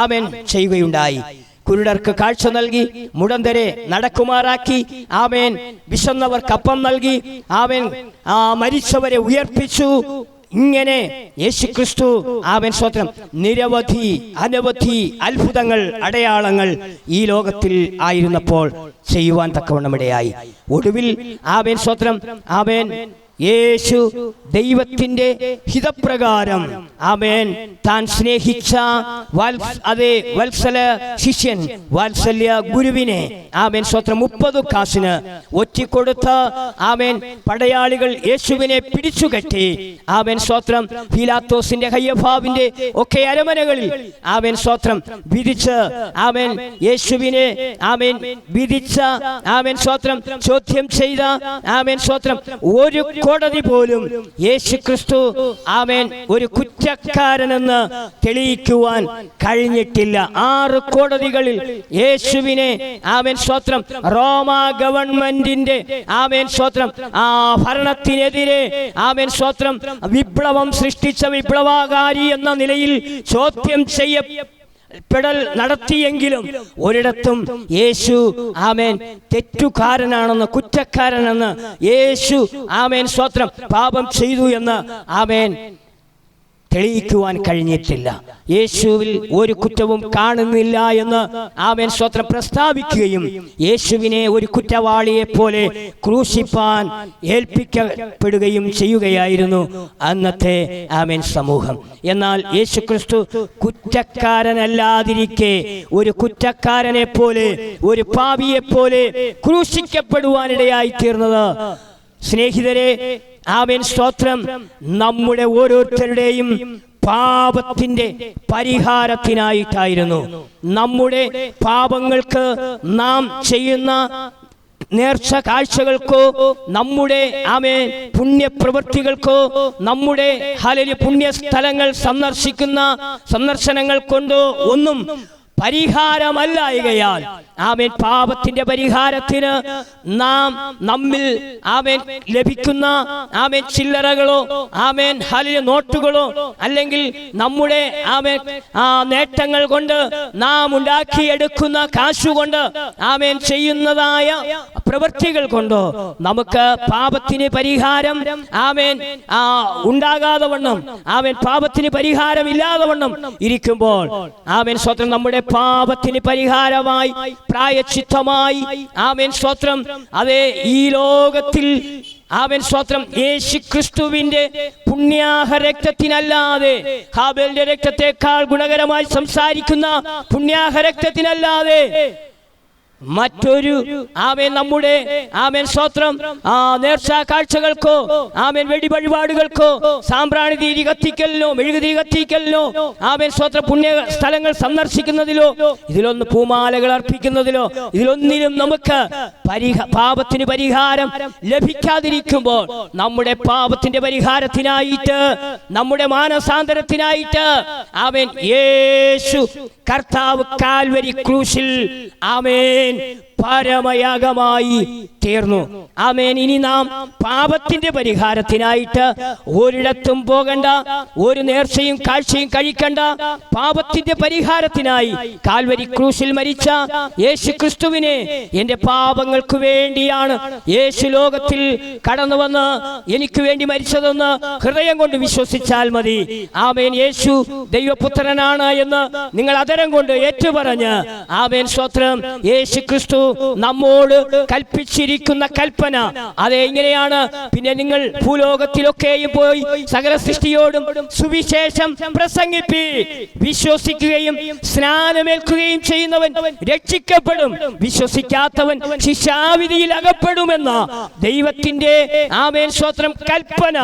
ആമേൻ ചെയ്യുകയുണ്ടായി. കുരുടർക്ക് കാഴ്ച നൽകി, മുടന്തരെ നടക്കുമാറാക്കി, ആമേൻ വിശന്നവർക്ക് അപ്പം നൽകി, ആമേൻ മരിച്ചവരെ ഉയർപ്പിച്ചു. ഇങ്ങനെ യേശുക്രിസ്തു ആമേൻ സ്തോത്രം അനവധി അത്ഭുതങ്ങൾ അടയാളങ്ങൾ ഈ ലോകത്തിൽ ആയിരുന്നപ്പോൾ ചെയ്യുവാൻ തക്കവണ്ണം ഇടയായി. ഒടുവിൽ ആമേൻ സ്തോത്രം ആമേൻ യേശു ദൈവത്തിന്റെ ഹിതപ്രകാരം ആമേൻ താൻ സ്നേഹിച്ച അതേ വത്സല ശിഷ്യൻ വാത്സല്യ ഗുരുവിനെ ആമേൻ സ്തോത്രം 30 കാശിന് ഒറ്റിക്കൊടുത്ത ആമേൻ പടയാളികൾ യേശുവിനെ പിടിച്ചുകെട്ടി ആമേൻ സ്തോത്രം പീലാത്തോസിന്റെ കയ്യഫാവിന്റെ ഒക്കെ അരമനകളിൽ ആമേൻ സ്തോത്രം വിധിച്ച് ആമേൻ യേശുവിനെ ആമേൻ വിധിച്ച ആമേൻ സ്തോത്രം ചോദ്യം ചെയ്ത ആമേൻ സ്തോത്രം ഒരു കോടതി പോലും യേശുക്രിസ്തു ആമേൻ ഒരു കുറ്റക്കാരനെന്ന് തെളിയിക്കുവാൻ കഴിഞ്ഞിട്ടില്ല. 6 കോടതികളിൽ യേശുവിനെ ആമേൻ സ്തോത്രം റോമ ഗവൺമെന്റിന്റെ ആമേൻ സ്തോത്രം ഭരണത്തിനെതിരെ ആമേൻ സ്തോത്രം വിപ്ലവം സൃഷ്ടിച്ച വിപ്ലവകാരി എന്ന നിലയിൽ ചോദ്യം നടത്തിയെങ്കിലും ഒരിടത്തും യേശു ആമേൻ തെറ്റുകാരനാണെന്ന്, കുറ്റക്കാരനെന്ന്, യേശു ആമേൻ സ്തോത്രം പാപം ചെയ്തു എന്ന് ആമേൻ തെളിയിക്കുവാൻ കഴിഞ്ഞിട്ടില്ല. യേശുവിൽ ഒരു കുറ്റവും കാണുന്നില്ല എന്ന് ആമേൻ സ്തോത്രം പ്രസ്താവിക്കുകയും യേശുവിനെ ഒരു കുറ്റവാളിയെ പോലെ ക്രൂശിപ്പാൻ ഏൽപ്പിക്കപ്പെടുകയും ചെയ്യുകയായിരുന്നു അന്നത്തെ ആമേൻ സമൂഹം. എന്നാൽ യേശുക്രിസ്തു കുറ്റക്കാരനല്ലാതിരിക്കെ ഒരു കുറ്റക്കാരനെ പോലെ, ഒരു പാപിയെ പോലെ ക്രൂശിക്കപ്പെടുവാനിടയായി തീർന്നത് സ്നേഹിതരെ ആമേൻ സ്തോത്രം നമ്മുടെ ഓരോരുത്തരുടെയും പാപത്തിന്റെ പരിഹാരത്തിനായിട്ടായിരുന്നു. നമ്മുടെ പാപങ്ങൾക്ക് നാം ചെയ്യുന്ന നേർച്ച കാഴ്ചകൾക്കോ നമ്മുടെ ആമേൻ പുണ്യപ്രവൃത്തികൾക്കോ നമ്മുടെ പുണ്യസ്ഥലങ്ങൾ സന്ദർശനങ്ങൾ കൊണ്ടോ ഒന്നും പരിഹാരമല്ലായകയാൽ ആമേൻ പാപത്തിന്റെ പരിഹാരത്തിന് നമ്മിൽ ആമേൻ ലഭിക്കുന്ന ആമേൻ ചില്ലറകളോ ആമേൻ നോട്ടുകളോ അല്ലെങ്കിൽ നമ്മുടെ ആമേൻ നേട്ടങ്ങൾ കൊണ്ട് നാം ഉണ്ടാക്കിയെടുക്കുന്ന കാശുകൊണ്ട് ആമേൻ ചെയ്യുന്നതായ പ്രവൃത്തികൾ കൊണ്ടോ നമുക്ക് പാപത്തിന് പരിഹാരം ആമേൻ ഉണ്ടാകാതെ വണ്ണം, ആമേൻ പാപത്തിന് പരിഹാരമില്ലാതെ വണ്ണം ഇരിക്കുമ്പോൾ ആമേൻ സ്തോത്രം നമ്മുടെ പാപത്തിന് പരിഹാരമായി, പ്രായശ്ചിത്തമായി ആമേൻ സ്തോത്രം അതേ ഈ ലോകത്തിൽ ആമേൻ സ്തോത്രം യേശുക്രിസ്തുവിന്റെ പുണ്യാഹ രക്തത്തിനല്ലാതെ, ഹാബേലിന്റെ രക്തത്തെക്കാൾ ഗുണകരമായി സംസാരിക്കുന്ന പുണ്യാഹ രക്തത്തിനല്ലാതെ മറ്റൊരു ആമേൻ നമ്മുടെ ആമേൻ സ്തോത്രം നേർച്ച കാഴ്ചകൾക്കോ ആമേൻ വെടി വഴിപാടുകൾക്കോ സാമ്പ്രാണി തീരി കത്തിക്കലിനോ മെഴുകുതിരി കത്തിക്കലിനോ ആമേൻ സ്തോത്ര പുണ്യ സ്ഥലങ്ങൾ സന്ദർശിക്കുന്നതിലോ ഇതിലൊന്ന് പൂമാലകൾ അർപ്പിക്കുന്നതിലോ ഇതിലൊന്നിലും നമുക്ക് പാപത്തിന് പരിഹാരം ലഭിക്കാതിരിക്കുമ്പോൾ നമ്മുടെ പാപത്തിന്റെ പരിഹാരത്തിനായിട്ട് നമ്മുടെ മാനസാന്തരത്തിനായിട്ട് ആമേൻ യേശു കർത്താവ് കാൽവരി ക്രൂശിൽ ആമേൻ പരമയാഗമായി തീർന്നു. ആമേൻ. ഇനി നാം പാപത്തിന്റെ പരിഹാരത്തിനായിട്ട് ഒരിടത്തും പോകണ്ട, ഒരു നേർച്ചയും കാഴ്ചയും കഴിക്കണ്ട. പാപത്തിന്റെ പരിഹാരത്തിനായി കാൽവരി ക്രൂശിൽ മരിച്ച യേശു ക്രിസ്തുവിനെ എന്റെ പാപങ്ങൾക്ക് വേണ്ടിയാണ് യേശു ലോകത്തിൽ കടന്നു വന്ന് എനിക്ക് വേണ്ടി മരിച്ചതെന്ന് ഹൃദയം കൊണ്ട് വിശ്വസിച്ചാൽ മതി. ആമേൻ. യേശു ദൈവപുത്രനാണ് എന്ന് നിങ്ങൾ അതരം കൊണ്ട് ഏറ്റുപറഞ്ഞ് ആമേൻ സ്തോത്രം. യേശു ക്രിസ്തു നമ്മോട് കൽപ്പിച്ചിരിക്കുന്ന കൽപ്പന അതെ ഇങ്ങനെയാണ്: പിന്നെ നിങ്ങൾ ഭൂലോകത്തിലൊക്കെയും പോയി സകല സൃഷ്ടിയോടും സുവിശേഷം പ്രസംഗിപ്പി, വിശ്വസിക്കുകയും സ്നാനമേൽക്കുകയും ചെയ്യുന്നവൻ രക്ഷിക്കപ്പെടും, വിശ്വസിക്കാത്തവൻ ശിക്ഷാവിധിയിൽ അകപ്പെടുമെന്ന ദൈവത്തിന്റെ ആമേൻ സ്തോത്രം കൽപ്പന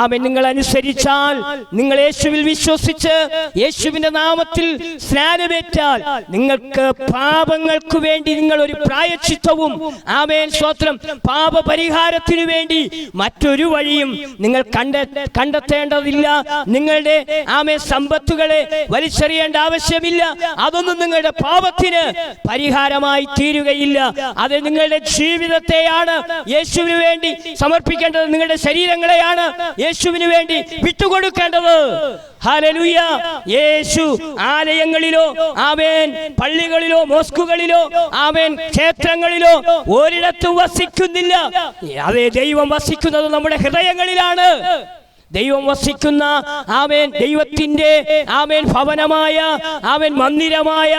ആമേൻ നിങ്ങൾ അനുസരിച്ചാൽ, നിങ്ങൾ യേശുവിൽ വിശ്വസിച്ച് യേശുവിന്റെ നാമത്തിൽ സ്നാനമേറ്റാൽ നിങ്ങൾക്ക് പാപങ്ങൾക്ക് വേണ്ടി നിങ്ങൾ ഒരു പ്രായശ്ചിത്തവും ആമേൻ സ്തോത്രം പാപപരിഹാരത്തിനു വേണ്ടി മറ്റൊരു വഴിയും നിങ്ങൾ കണ്ടെത്തേണ്ടതില്ല. നിങ്ങളുടെ ആമേൻ സമ്പത്തുകളെ വലിച്ചെറിയേണ്ട ആവശ്യമില്ല. അതൊന്നും നിങ്ങളുടെ പാപത്തിന് പരിഹാരമായി തീരുകയില്ല. അത് നിങ്ങളുടെ ജീവിതത്തെയാണ് യേശുവിന് വേണ്ടി സമർപ്പിക്കേണ്ടത്. നിങ്ങളുടെ ശരീരങ്ങളെയാണ് യേശുവിന് വേണ്ടി വിട്ടുകൊടുക്കേണ്ടത്. ഹല്ലേലൂയ. യേശു ആലയങ്ങളിലോ ആമേൻ പള്ളികളിലോ മോസ്കുകളിലോ ആമേൻ ക്ഷേത്രങ്ങളിലോ ഒരിടത്തും വസിക്കുന്നില്ല. അതേ ദൈവം വസിക്കുന്നത് നമ്മുടെ ഹൃദയങ്ങളിലാണ്. ദൈവം വസിക്കുന്ന ആമേൻ ദൈവത്തിന്റെ ആമേൻ ഭവനമായ ആമേൻ മന്ദിരമായ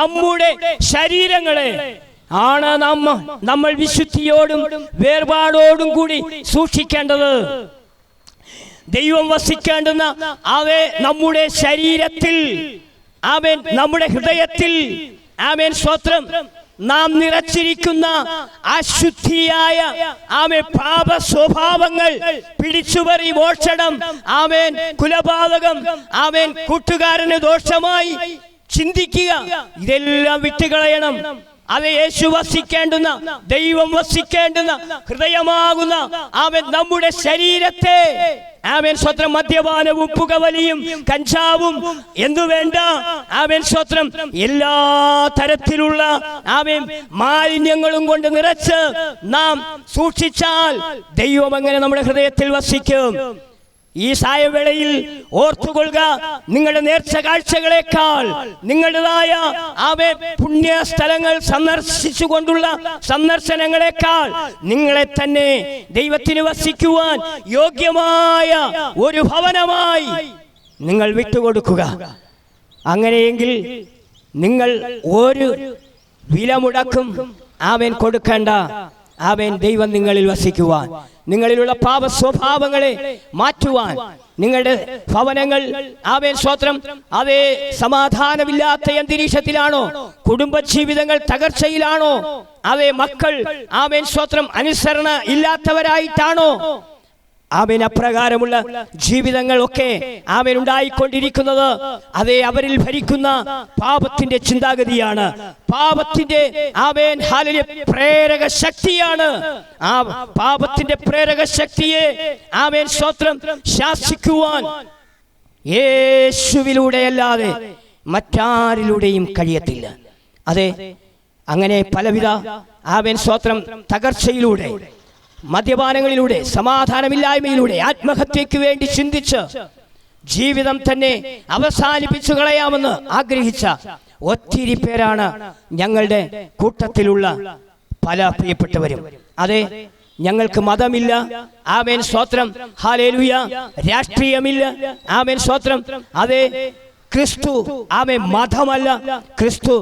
നമ്മുടെ ശരീരങ്ങളെ ആണ് നമ്മൾ വിശുദ്ധിയോടും വേർപാടോടും കൂടി സൂക്ഷിക്കേണ്ടത്. ദൈവം വസിക്കേണ്ടുന്ന അവയെ നമ്മുടെ ശരീരത്തിൽ ആമേൻ നമ്മുടെ ഹൃദയത്തിൽ ആമേൻ സ്തോത്രം നാം നിറച്ചിരിക്കുന്ന അശുദ്ധിയായ ആമേൻ പാപ സ്വഭാവങ്ങൾ, പിടിച്ചുപറി, മോഷണം, ആമേൻ കുലപാതകം, ആമേൻ കൂട്ടുകാരന് ദോഷമായി ചിന്തിക്കുക, ഇതെല്ലാം വിട്ടുകളയണം. അത് യേശു വസിക്കേണ്ടുന്ന ദൈവം വസിക്കേണ്ടുന്ന ഹൃദയമാകുന്ന ആമേൻ നമ്മുടെ ശരീരത്തെ ആമേൻ സ്വത്രം മദ്യപാനവും പുകവലിയും കഞ്ചാവും എന്തു വേണ്ട ആമേൻ സ്വത്രം എല്ലാ തരത്തിലുള്ള ആമേൻ മാലിന്യങ്ങളും കൊണ്ട് നിറച്ച് നാം സൂക്ഷിച്ചാൽ ദൈവം അങ്ങനെ നമ്മുടെ ഹൃദയത്തിൽ വസിക്കും. ഈ സായവേളയിൽ ഓർത്തുകൊള്ളുക, നിങ്ങളുടെ നേർച്ച കാഴ്ചകളെക്കാൾ നിങ്ങളുടേതായ ആമേൻ പുണ്യ സ്ഥലങ്ങൾ സന്ദർശിച്ചുകൊണ്ടുള്ള സന്ദർശനങ്ങളെക്കാൾ നിങ്ങളെ തന്നെ ദൈവത്തിന് വസിക്കുവാൻ യോഗ്യമായ ഒരു ഭവനമായി നിങ്ങൾ വിട്ടുകൊടുക്കുക. അങ്ങനെയെങ്കിൽ നിങ്ങൾ ഒരു വില മുടക്കും ആമേൻ കൊടുക്കേണ്ട. ആമേൻ ദൈവം നിങ്ങളിൽ വസിക്കുവാൻ, നിങ്ങളിലുള്ള പാപ സ്വഭാവങ്ങളെ മാറ്റുവാൻ, നിങ്ങളുടെ ഭവനങ്ങൾ ആമേൻ സ്തോത്രം അതേ സമാധാനമില്ലാത്ത അന്തരീക്ഷത്തിലാണോ, കുടുംബജീവിതങ്ങൾ തകർച്ചയിലാണോ, അതേ മക്കൾ ആമേൻ സ്തോത്രം അനുസരണ ഇല്ലാത്തവരായിട്ടാണോ, ആമേൻ അപ്രകാരമുള്ള ജീവിതങ്ങളൊക്കെ ആമേൻ ഉണ്ടായിക്കൊണ്ടിരിക്കുന്നത് അതേ അവരിൽ ഭരിക്കുന്ന പാപത്തിന്റെ ചിന്താഗതിയാണ്. പാപത്തിന്റെ ആമേൻ ഹല്ലേലൂയ പ്രേരക ശക്തിയാണ്. ആ പാപത്തിന്റെ പ്രേരക ശക്തിയെ ആമേൻ സ്തോത്രം ശാസിക്കുവാൻ യേശുവിലൂടെയല്ലാതെ മറ്റാരിലൂടെയും കഴിയത്തില്ല. അതെ, അങ്ങനെ പലവിധ ആമേൻ സ്തോത്രം തകർച്ചയിലൂടെ, മദ്യപാനങ്ങളിലൂടെ, സമാധാനമില്ലായ്മയിലൂടെ, ആത്മഹത്യക്ക് വേണ്ടി ചിന്തിച്ച് ജീവിതം തന്നെ അവസാനിപ്പിച്ചു കളയാമെന്ന് ആഗ്രഹിച്ച ഒത്തിരി പേരാണ് ഞങ്ങളുടെ കൂട്ടത്തിലുള്ള പല പ്രിയപ്പെട്ടവരും. അതെ, ഞങ്ങൾക്ക് മതമില്ല ആമേൻ സ്തോത്രം ഹല്ലേലൂയ, രാഷ്ട്രീയമില്ല ആമേൻ സ്തോത്രം. അതെ, ക്രിസ്തു ആമേൻ മതമല്ല, ക്രിസ്തു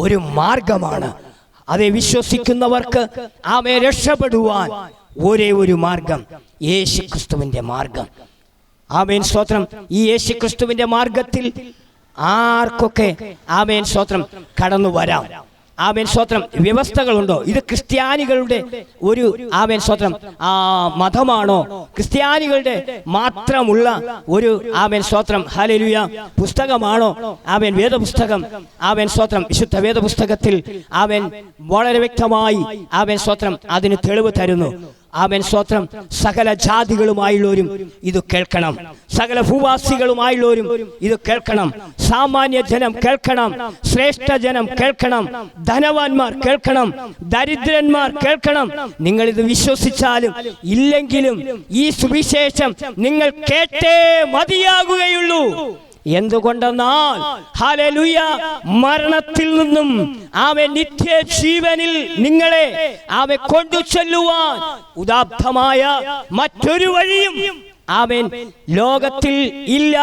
ഒരു മാർഗമാണ്. അതെ, വിശ്വസിക്കുന്നവർക്ക് ആമേൻ രക്ഷപ്പെടുവാൻ ഒരേ ഒരു മാർഗം യേശു ക്രിസ്തുവിന്റെ മാർഗം. ആമേൻ സ്തോത്രം. ഈ യേശു ക്രിസ്തുവിന്റെ മാർഗത്തിൽ ആർക്കൊക്കെ ആമേൻ സ്തോത്രം കടന്നു വരാം. ആമേൻ സ്തോത്രം വ്യവസ്ഥകളുണ്ടോ? ഇത് ക്രിസ്ത്യാനികളുടെ ഒരു ആമേൻ സ്തോത്രം മതമാണോ? ക്രിസ്ത്യാനികളുടെ മാത്രമുള്ള ഒരു ആമേൻ സ്തോത്രം ഹല്ലേലൂയ പുസ്തകമാണോ? ആമേൻ വേദപുസ്തകം ആമേൻ സ്തോത്രം വിശുദ്ധ വേദപുസ്തകത്തിൽ ആമേൻ വളരെ വ്യക്തമായി ആമേൻ സ്തോത്രം അതിന് തെളിവ് തരുന്നു. ആമേൻ സ്തോത്രം സകല ജാതികളുമായുള്ളവരും ഇത് കേൾക്കണം, സകല ഭൂവാസികളുമായുള്ളവരും ഇത് കേൾക്കണം, സാമാന്യ ജനം കേൾക്കണം, ശ്രേഷ്ഠ ജനം കേൾക്കണം, ധനവാന്മാർ കേൾക്കണം, ദരിദ്രന്മാർ കേൾക്കണം. നിങ്ങൾ ഇത് വിശ്വസിച്ചാലും ഇല്ലെങ്കിലും ഈ സുവിശേഷം നിങ്ങൾ കേട്ടേ മതിയാകുകയുള്ളൂ. എന്തുകൊണ്ടെന്നാൽ ഹല്ലേലൂയ മരണത്തിൽ നിന്നും അവൻ നിത്യജീവനിൽ നിങ്ങളെ അവൻ കൊണ്ടു ചെല്ലുവാൻ ഉദാത്തമായ മറ്റൊരു വഴിയും അവൻ ലോകത്തിൽ ഇല്ല.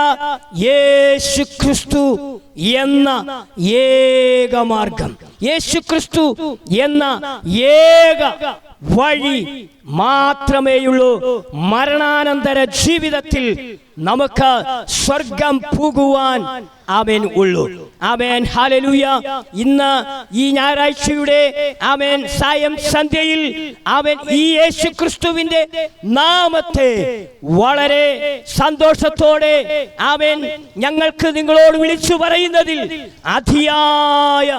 യേശുക്രിസ്തു എന്ന ഏക മാർഗം, യേശുക്രിസ്തു എന്ന ഏക വഴി മാത്രമേയുള്ളൂ. മരണാനന്തര ജീവിതത്തിൽ നമുക്ക് സ്വർഗം പോകുവാൻ ആമേൻ ഉള്ളൂ. Amen hallelujah. ഇന്ന് ഈ ഞായറാഴ്ചയുടെ ആമേൻ സായം സന്ധ്യയിൽ ആമേൻ ഈ യേശുക്രിസ്തുവിന്റെ നാമത്തെ വളരെ സന്തോഷത്തോടെ ആമേൻ ഞങ്ങൾക്ക് നിങ്ങളോട് വിളിച്ചു പറയുന്നതിൽ അതിയായ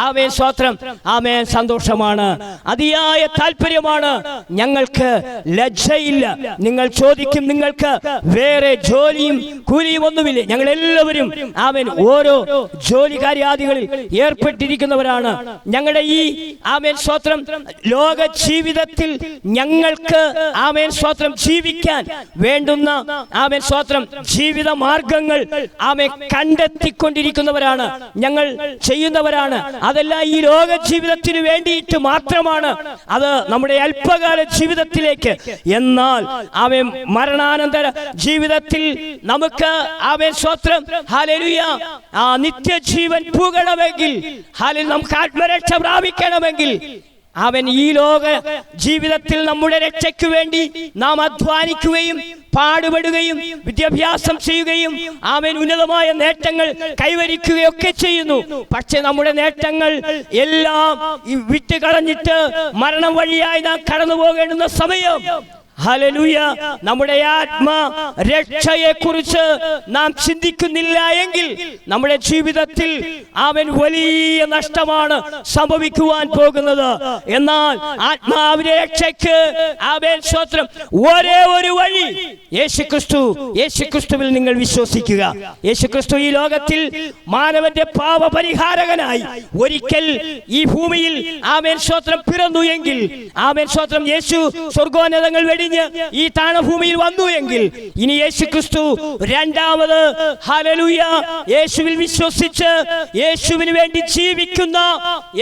ആമേൻ സ്തോത്രം ആമേൻ സന്തോഷമാണ്, അതിയായ താല്പര്യമാണ്. ഞങ്ങൾക്ക് ലജ്ജയില്ല. നിങ്ങൾ ചോദിക്കും, നിങ്ങൾക്ക് വേറെ ജോലിയും കൂലിയും ഒന്നുമില്ലേ? ഞങ്ങൾ എല്ലാവരും ആമേൻ ഓരോ ജോലി കാര്യാദികളിൽ ഏർപ്പെട്ടിരിക്കുന്നവരാണ്. ഞങ്ങളുടെ ഈ ആമേൻ സ്തോത്രം ലോക ജീവിതത്തിൽ ഞങ്ങൾക്ക് ആമേൻ സ്തോത്രം ജീവിക്കാൻ വേണ്ടുന്ന ആമേൻ സ്തോത്രം ജീവിത മാർഗങ്ങൾ ആമേൻ കണ്ടെത്തിക്കൊണ്ടിരിക്കുന്നവരാണ്, ഞങ്ങൾ ചെയ്യുന്നവരാണ്. അതെല്ലാം ഈ ലോക ജീവിതത്തിന് വേണ്ടിയിട്ട് മാത്രമാണ്. അത് നമ്മുടെ അല്പകാല ജീവിതത്തിലേക്ക്. എന്നാൽ ആമേൻ മരണാനന്തര ജീവിതത്തിൽ നമുക്ക് ആമേൻ സ്തോത്രം ഹല്ലേലൂയ നിത്യജീവൻ പുകണമെങ്കിൽ, ഹല്ലേലൂയ നമുക്ക് ആത്മരക്ഷ പ്രാപിക്കണമെങ്കിൽ അവൻ ഈ ലോക ജീവിതത്തിൽ നമ്മുടെ രക്ഷയ്ക്ക് വേണ്ടി നാം അധ്വാനിക്കുകയും പാടുപെടുകയും വിദ്യാഭ്യാസം ചെയ്യുകയും അവൻ ഉന്നതമായ നേട്ടങ്ങൾ കൈവരിക്കുകയൊക്കെ ചെയ്യുന്നു. പക്ഷെ നമ്മുടെ നേട്ടങ്ങൾ എല്ലാം വിട്ടുകളഞ്ഞിട്ട് മരണം വഴിയായി നാം കടന്നു പോകേണ്ടുന്ന സമയം ഹല്ലേലൂയ നമ്മുടെ ആത്മ രക്ഷയെ കുറിച്ച് നാം ചിന്തിക്കുന്നില്ല എങ്കിൽ നമ്മുടെ ജീവിതത്തിൽ അവൻ വലിയ നഷ്ടമാണ് സംഭവിക്കുവാൻ പോകുന്നത്. എന്നാൽ ആത്മാവിന്റെ രക്ഷയ്ക്ക് അവൻ സ്തോത്രം ഒരേ ഒരു വഴി യേശുക്രിസ്തു. യേശുക്രിസ്തുവിൽ നിങ്ങൾ വിശ്വസിക്കുക. യേശുക്രിസ്തു ഈ ലോകത്തിൽ മാനവന്റെ പാപപരിഹാരകനായി ഒരിക്കൽ ഈ ഭൂമിയിൽ ആമേൻ സ്തോത്രം പിറന്നു എങ്കിൽ, ആമേൻ സ്തോത്രം യേശു സ്വർഗ്ഗോന്നതങ്ങൾ വെടിഞ്ഞ് ഈ താണഭൂമിയിൽ വന്നു എങ്കിൽ, ഇനി യേശുക്രിസ്തു രണ്ടാമത് ഹല്ലേലൂയ യേശുവിൽ വിശ്വസിച്ച് യേശുവിന് വേണ്ടി ജീവിക്കുന്ന,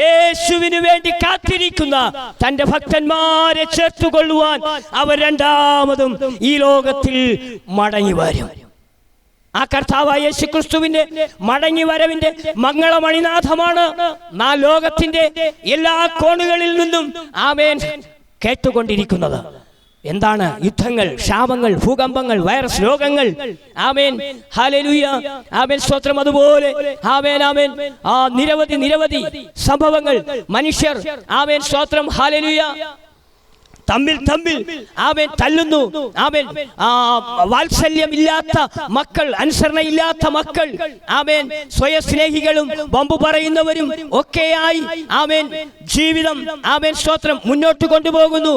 യേശുവിന് വേണ്ടി കാത്തിരിക്കുന്ന തന്റെ ഭക്തന്മാരെ ചേർത്തുകൊള്ളുവാൻ അവർ രണ്ടാമതും ഈ ലോകത്തിൽ മടങ്ങി വരും. ആ കർത്താവായ യേശുക്രിസ്തുവിന്റെ മടങ്ങി വരവിന്റെ മംഗളമണിനാഥമാണ് നാം ലോകത്തിന്റെ എല്ലാ കോണുകളിൽ നിന്നും ആമേൻ കേട്ടുകൊണ്ടിരിക്കുന്നത്. എന്താണ്? യുദ്ധങ്ങൾ, ക്ഷാമങ്ങൾ, ഭൂകമ്പങ്ങൾ, വൈറസ് രോഗങ്ങൾ, ആമേൻ ഹല്ലേലൂയ ആമേൻ സ്തോത്രം. അതുപോലെ ആമേൻ ആമേൻ നിരവധി സംഭവങ്ങൾ. മനുഷ്യർ ആമേൻ സ്തോത്രം ഹല്ലേലൂയ തമ്മിൽ ആമേൻ തല്ലുന്നു. ആമേൻ വാത്സല്യമില്ലാത്ത മക്കൾ, അനുസരണയില്ലാത്ത മക്കൾ, ആമേൻ സ്വയസ്നേഹികളും വമ്പു പറയുന്നവരും ഒക്കെയായി ആമേൻ ജീവിതം ആമേൻ സ്തോത്രം മുന്നോട്ട് കൊണ്ടുപോകുന്നു.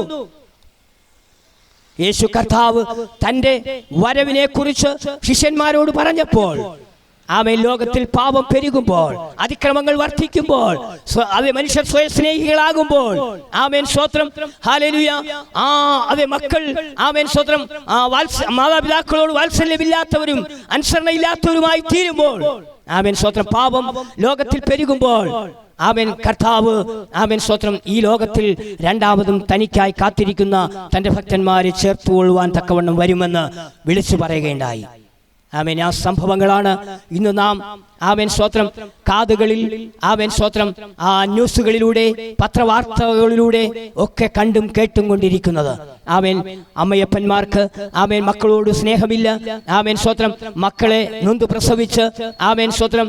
യേശു കർത്താവ് തന്റെ വരവിനെ കുറിച്ച് ശിഷ്യന്മാരോട് പറഞ്ഞപ്പോൾ, ആമേൻ ലോകത്തിൽ പാപം പെരുകുമ്പോൾ, അതിക്രമങ്ങൾ വർദ്ധിക്കുമ്പോൾ, അതേ മനുഷ്യർ സ്വയസ്നേഹികളാകുമ്പോൾ, ആമേൻ സ്തോത്രം ഹല്ലേലൂയ അതേ മക്കൾ ആമേൻ സ്തോത്രം മാതാപിതാക്കളോട് വാത്സല്യമില്ലാത്തവരും അനുസരണയില്ലാത്തവരുമായി തീരുമ്പോൾ, ആമേൻ സ്തോത്രം പാപം ലോകത്തിൽ പെരുകുമ്പോൾ, ആമേൻ കർത്താവ് ആമേൻ സ്തോത്രം ഈ ലോകത്തിൽ രണ്ടാമതും തനിക്കായി കാത്തിരിക്കുന്ന തന്റെ ഭക്തന്മാരെ ചേർത്തുകൊള്ളുവാൻ തക്കവണ്ണം വരുമെന്ന് വിളിച്ചു പറയുകയുണ്ടായി. ആമേൻ ആ സംഭവങ്ങളാണ് ഇന്ന് നാം ആമേൻ സ്തോത്രം കാതുകളിൽ ആമേൻ സ്തോത്രം ആ ന്യൂസുകളിലൂടെ പത്രവാർത്തകളിലൂടെ ഒക്കെ കണ്ടും കേട്ടും കൊണ്ടിരിക്കുന്നത്. ആമേൻ അമ്മയപ്പന്മാർക്ക് ആമേൻ മക്കളോട് സ്നേഹമില്ല. ആമേൻ സ്തോത്രം മക്കളെ നൊന്ത് പ്രസവിച്ച് ആമേൻ സ്തോത്രം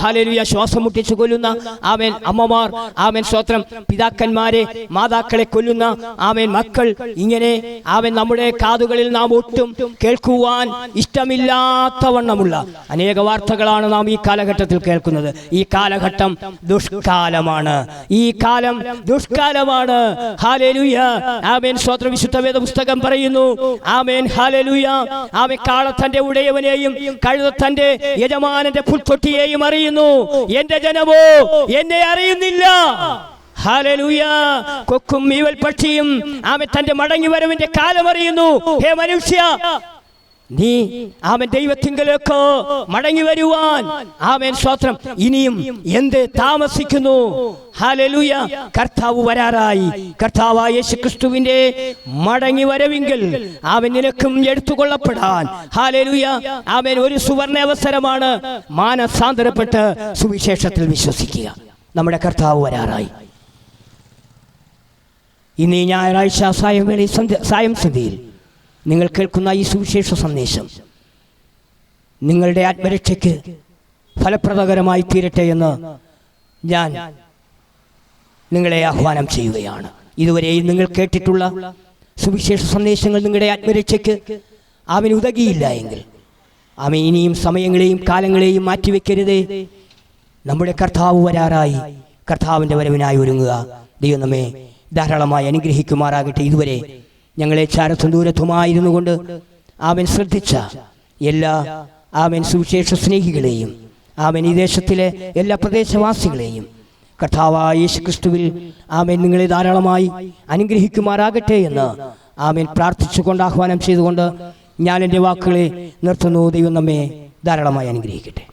ഹല്ലേലൂയ ശ്വാസം മുട്ടിച്ചു കൊല്ലുന്ന ആമേൻ അമ്മമാർ, ആമേൻ സ്തോത്രം പിതാക്കന്മാരെ മാതാക്കളെ കൊല്ലുന്ന ആമേൻ മക്കൾ, ഇങ്ങനെ ആമേൻ നമ്മുടെ കാതുകളിൽ നാം ഒട്ടും കേൾക്കുവാൻ ഇഷ്ടമില്ലാത്തവണ്ണമുള്ള അനേക വാർത്തകളാണ് നാം ഈ കാലഘട്ടത്തിൽ കേൾക്കുന്നത്. ഈ കാലഘട്ടം ദുഷ്കാലമാണ്. ഈ കാലം ദുഷ്കാലമാണ്. ഹല്ലേലൂയ. ആമേൻ സ്തോത്രം. വിശുദ്ധ വേദ പുസ്തകം പറയുന്നു ആമേൻ ഹല്ലേലൂയ. ആമേൻ കാള തന്റെ ഉടയവനെയും കഴുത തന്റെ യജമാനന്റെ പുൽത്തൊട്ടിയെയും അറിയുന്നു, എന്റെ ജനമോ എന്നെ അറിയുന്നില്ല. ഹല്ലേലൂയ. കൊക്കും മീവൽ പക്ഷിയും ആമേൻ തന്റെ മടങ്ങി വരവിന്റെ കാലം അറിയുന്നു. ഹേ മനുഷ്യ, നീ ആമേൻ ദൈവത്തിങ്കലേക്ക് മടങ്ങി വരുവാൻ ആമേൻ സ്തോത്രം ഇനിയും എന്ത് താമസിക്കുന്നു? ഹല്ലേലൂയ. കർത്താവ് വരാറായി. കർത്താവായ യേശുക്രിസ്തുവിന്റെ മടങ്ങി വരവിങ്കിൽ ആമേൻ നിനക്കും എടുത്തുകൊള്ളപ്പെടാൻ ഹല്ലേലൂയ ആമേൻ ഒരു സുവർണ്ണ അവസരമാണ്. മാനസാന്തരപ്പെട്ട് സുവിശേഷത്തിൽ വിശ്വസിക്കുക. നമ്മുടെ കർത്താവ് വരാറായി. ഇന്ന് ഈ ഞായറാഴ്ച സായം സന്ധ്യയിൽ നിങ്ങൾ കേൾക്കുന്ന ഈ സുവിശേഷ സന്ദേശം നിങ്ങളുടെ ആത്മരക്ഷയ്ക്ക് ഫലപ്രദകരമായി തീരട്ടെ എന്ന് ഞാൻ നിങ്ങളെ ആഹ്വാനം ചെയ്യുകയാണ്. ഇതുവരെയും നിങ്ങൾ കേട്ടിട്ടുള്ള സുവിശേഷ സന്ദേശങ്ങൾ നിങ്ങളുടെ ആത്മരക്ഷയ്ക്ക് അവന് ഉതകിയില്ല എങ്കിൽ അവൻ ഇനിയും സമയങ്ങളെയും കാലങ്ങളെയും മാറ്റിവെക്കരുതേ. നമ്മുടെ കർത്താവ് വരാറായി. കർത്താവിൻ്റെ വരവിനായി ഒരുങ്ങുക. ദൈവം നമ്മെ ധാരാളമായി അനുഗ്രഹിക്കുമാറാകട്ടെ. ഇതുവരെ ഞങ്ങളെ ചാരത്തും ദൂരത്തുമായിരുന്നു കൊണ്ട് അവൻ ശ്രദ്ധിച്ച എല്ലാ അവൻ സുവിശേഷ സ്നേഹികളെയും അവൻ ഈ ദേശത്തിലെ എല്ലാ പ്രദേശവാസികളെയും കർത്താവായ യേശുക്രിസ്തുവിൽ ആമേൻ നിങ്ങളെ ധാരാളമായി അനുഗ്രഹിക്കുമാറാകട്ടെ എന്ന് ആമേൻ പ്രാർത്ഥിച്ചുകൊണ്ട് ആഹ്വാനം ചെയ്തുകൊണ്ട് ഞാൻ എൻ്റെ വാക്കുകളെ നിർത്തുന്നു. ദൈവം നമ്മെ ധാരാളമായി അനുഗ്രഹിക്കട്ടെ.